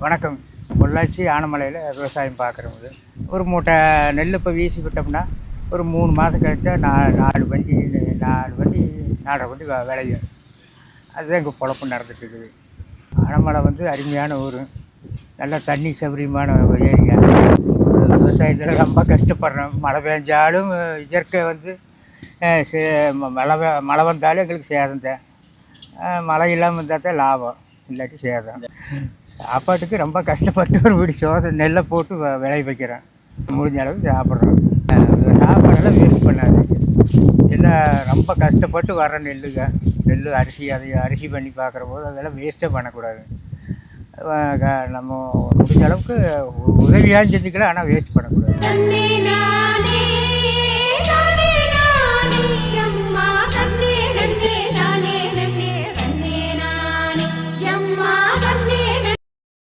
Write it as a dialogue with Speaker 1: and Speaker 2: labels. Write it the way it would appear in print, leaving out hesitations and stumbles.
Speaker 1: வணக்கம். பொள்ளாச்சி ஆனமலையில் விவசாயம் பார்க்குறவங்க ஒரு மூட்டை நெல் இப்போ வீசி விட்டோம்னா ஒரு 3 மாதம் கழிச்சா 4 வண்டி 4.5 வண்டி விளையும். அதுதான் எங்கள் பொழப்பு நடந்துட்டு இருக்குது. ஆனமலை வந்து அருமையான ஊர், நல்ல தண்ணி சௌகரியமான ஏரியா. விவசாயத்தில் ரொம்ப கஷ்டப்படுறோம். மழை பெஞ்சாலும் இயற்கை வந்து மழை வந்தாலும் எங்களுக்கு சேதம் தான். மழை இல்லாமல் இருந்தால் தான் லாபம், இல்லாட்டி சேதம். சாப்பாட்டுக்கு ரொம்ப கஷ்டப்பட்டு ஒரு வீடு நெல்லை போட்டு விளைய வைக்கிறேன். முடிஞ்ச அளவுக்கு சாப்பிட்றோம். சாப்பாடெல்லாம் வேஸ்ட் பண்ணாது. எல்லாம் ரொம்ப கஷ்டப்பட்டு வர நெல் அரிசி, அதை அரிசி பண்ணி பார்க்குற போது அதெல்லாம் வேஸ்ட்டே பண்ணக்கூடாது. நம்ம முடிஞ்ச அளவுக்கு உதவியாக செஞ்சுக்கலாம், ஆனால் வேஸ்ட் பண்ணக்கூடாது.